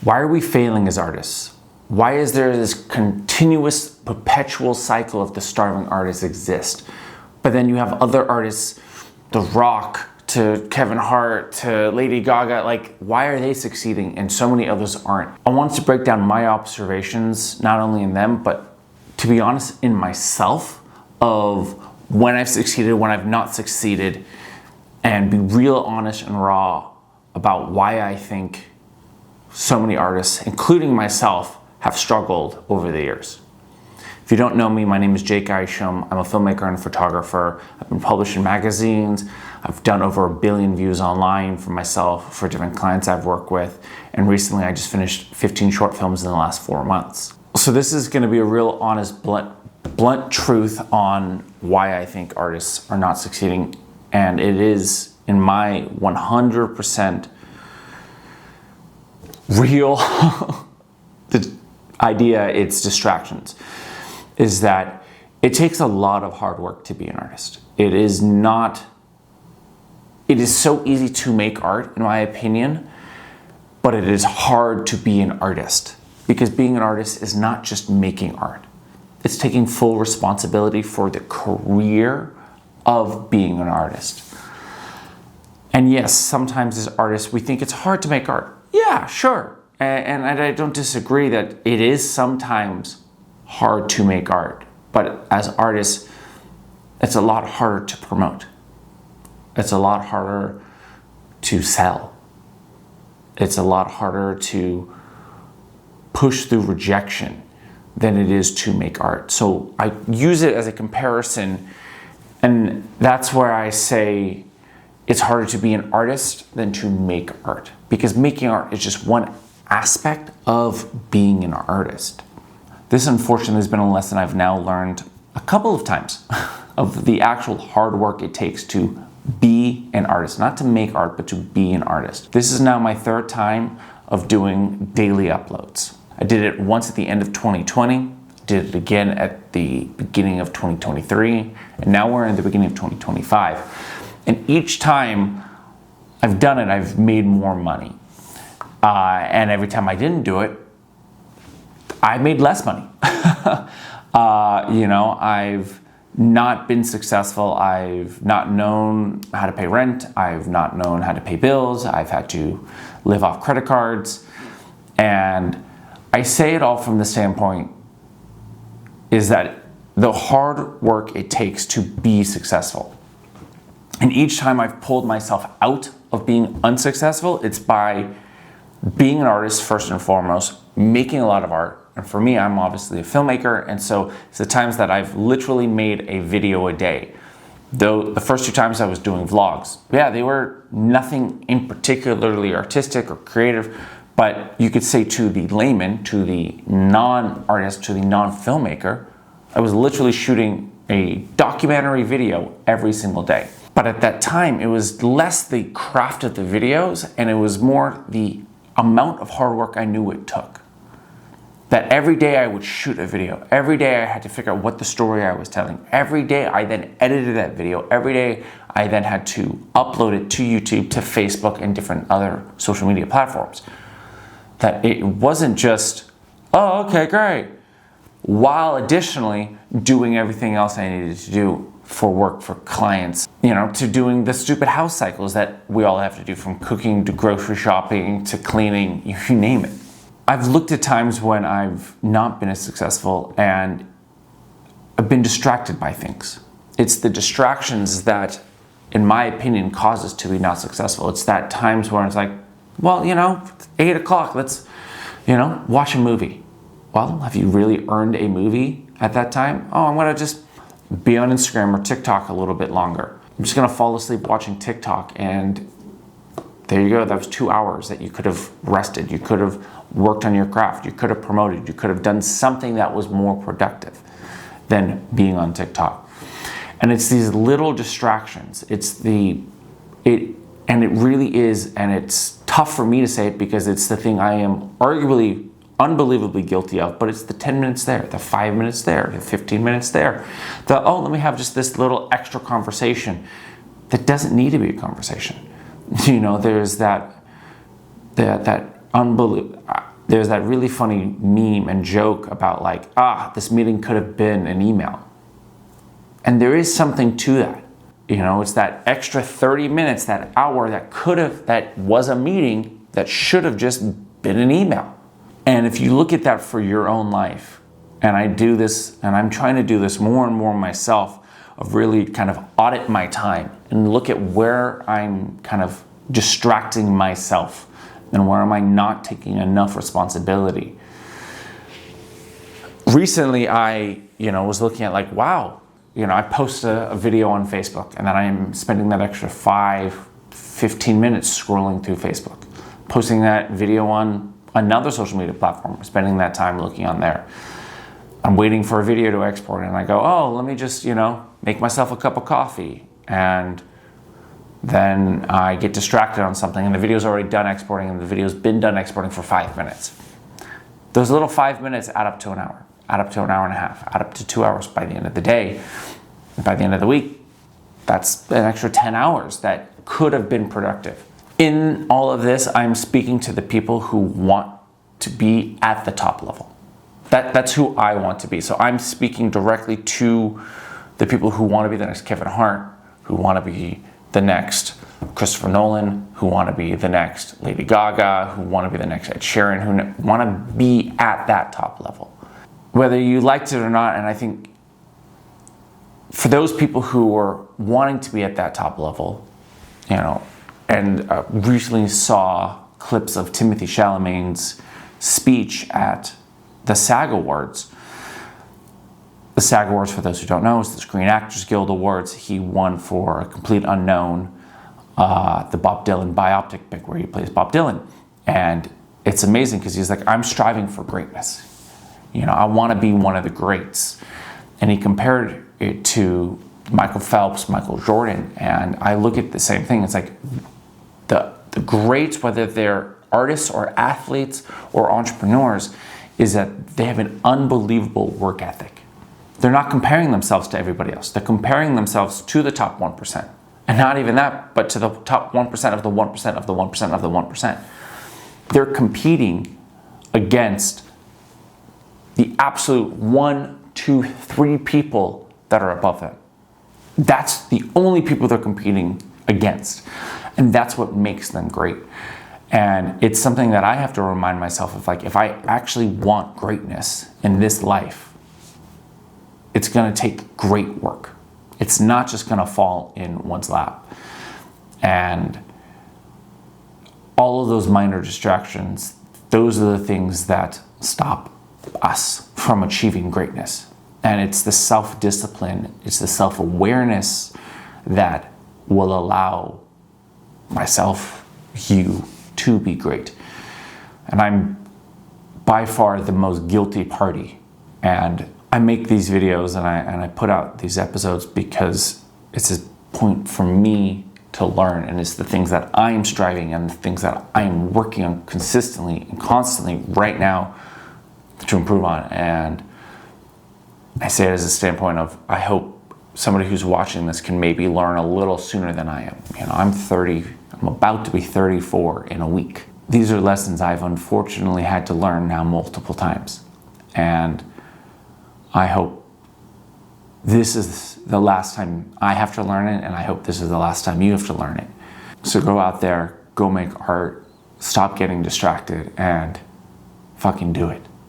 Why are we failing as artists? Why is there this continuous, perpetual cycle of the starving artists exist? But then you have other artists, The Rock, to Kevin Hart, to Lady Gaga, like, why are they succeeding and so many others aren't? I wanted to break down my observations, not only in them, but to be honest, in myself, of when I've succeeded, when I've not succeeded, and be real honest and raw about why I think so many artists, including myself, have struggled over the years. If you don't know me, my name is Isham. I'm a filmmaker and photographer. I've been published in magazines. I've done over 1 billion views online for myself, for different clients I've worked with. And recently I just finished 15 short films in the last 4 months. So this is gonna be a real honest, blunt truth on why I think artists are not succeeding. And it is, in my 100% real the idea, it's distractions. Is that it takes a lot of hard work to be an artist. It is so easy to make art, in my opinion, but it is hard to be an artist, because being an artist is not just making art. It's taking full responsibility for the career of being an artist. And yes, sometimes as artists, we think it's hard to make art. Yeah, sure. And I don't disagree that it is sometimes hard to make art, but as artists, it's a lot harder to promote. It's a lot harder to sell. It's a lot harder to push through rejection than it is to make art. So I use it as a comparison, and that's where I say it's harder to be an artist than to make art, because making art is just one aspect of being an artist. This unfortunately has been a lesson I've now learned a couple of times of the actual hard work it takes to be an artist, not to make art, but to be an artist. This is now my 3rd time of doing daily uploads. I did it once at the end of 2020, did it again at the beginning of 2023, and now we're in the beginning of 2025. And each time I've done it, I've made more money. And every time I didn't do it, I made less money. I've not been successful. I've not known how to pay rent. I've not known how to pay bills. I've had to live off credit cards. And I say it all from the standpoint is that the hard work it takes to be successful. And each time I've pulled myself out of being unsuccessful, it's by being an artist first and foremost, making a lot of art. And for me, I'm obviously a filmmaker, and so it's the times that I've literally made a video a day. Though the first 2 times I was doing vlogs, yeah, they were nothing in particularly artistic or creative, but you could say to the layman, to the non-artist, to the non-filmmaker, I was literally shooting a documentary video every single day. But at that time, it was less the craft of the videos, and it was more the amount of hard work I knew it took. That every day I would shoot a video. Every day I had to figure out what the story I was telling. Every day I then edited that video. Every day I then had to upload it to YouTube, to Facebook, and different other social media platforms. That it wasn't just, oh, okay, great, while additionally doing everything else I needed to do for work, for clients, to doing the stupid house cycles that we all have to do, from cooking to grocery shopping to cleaning, you name it. I've looked at times when I've not been as successful and I've been distracted by things. It's the distractions that, in my opinion, cause us to be not successful. It's that times where it's like, well, 8 o'clock, let's, watch a movie. Well, have you really earned a movie at that time? Oh, I'm gonna just be on Instagram or TikTok a little bit longer. I'm just gonna fall asleep watching TikTok, and there you go. That was 2 hours that you could have rested. You could have worked on your craft. You could have promoted. You could have done something that was more productive than being on TikTok. And it's these little distractions. And it really is, and it's tough for me to say it because it's the thing I am arguably unbelievably guilty of, but it's the 10 minutes there, the 5 minutes there, the 15 minutes there. Let me have just this little extra conversation that doesn't need to be a conversation. There's that unbelievable, there's that really funny meme and joke about like, this meeting could have been an email. And there is something to that. You know, it's that extra 30 minutes, that hour that was a meeting that should have just been an email. And if you look at that for your own life, and I do this, and I'm trying to do this more and more myself, of really kind of audit my time and look at where I'm kind of distracting myself and where am I not taking enough responsibility. Recently, I was looking at like, wow, I post a video on Facebook and then I'm spending that extra 15 minutes scrolling through Facebook, posting that video on another social media platform, spending that time looking on there. I'm waiting for a video to export and I go, let me just, make myself a cup of coffee. And then I get distracted on something and the video's already done exporting and the video's been done exporting for 5 minutes. Those little 5 minutes add up to an hour, add up to an hour and a half, add up to 2 hours by the end of the day. And by the end of the week, that's an extra 10 hours that could have been productive. In all of this, I'm speaking to the people who want to be at the top level. That's who I want to be. So I'm speaking directly to the people who want to be the next Kevin Hart, who want to be the next Christopher Nolan, who want to be the next Lady Gaga, who want to be the next Ed Sheeran, who want to be at that top level. Whether you liked it or not, and I think for those people who are wanting to be at that top level, and recently saw clips of Timothée Chalamet's speech at the SAG Awards. The SAG Awards, for those who don't know, is the Screen Actors Guild Awards. He won for A Complete Unknown, the Bob Dylan biopic where he plays Bob Dylan. And it's amazing because he's like, I'm striving for greatness. I want to be one of the greats. And he compared it to Michael Phelps, Michael Jordan. And I look at the same thing. It's like the greats, whether they're artists or athletes or entrepreneurs, is that they have an unbelievable work ethic. They're not comparing themselves to everybody else. They're comparing themselves to the top 1%. And not even that, but to the top 1% of the 1% of the 1% of the 1%. They're competing against the absolute 1, 2, 3 people that are above them. That's the only people they're competing against. And that's what makes them great. And it's something that I have to remind myself of, like, if I actually want greatness in this life, it's going to take great work. It's not just going to fall in one's lap. And all of those minor distractions, those are the things that stop us from achieving greatness. And it's the self-discipline, it's the self-awareness that will allow myself, you, to be great. And I'm by far the most guilty party. And I make these videos and I put out these episodes because it's a point for me to learn, and it's the things that I'm striving and the things that I'm working on consistently and constantly right now to improve on. And I say it as a standpoint of, I hope somebody who's watching this can maybe learn a little sooner than I am. I'm 30, I'm about to be 34 in a week. These are lessons I've unfortunately had to learn now multiple times. And I hope this is the last time I have to learn it, and I hope this is the last time you have to learn it. So go out there, go make art, stop getting distracted, and fucking do it.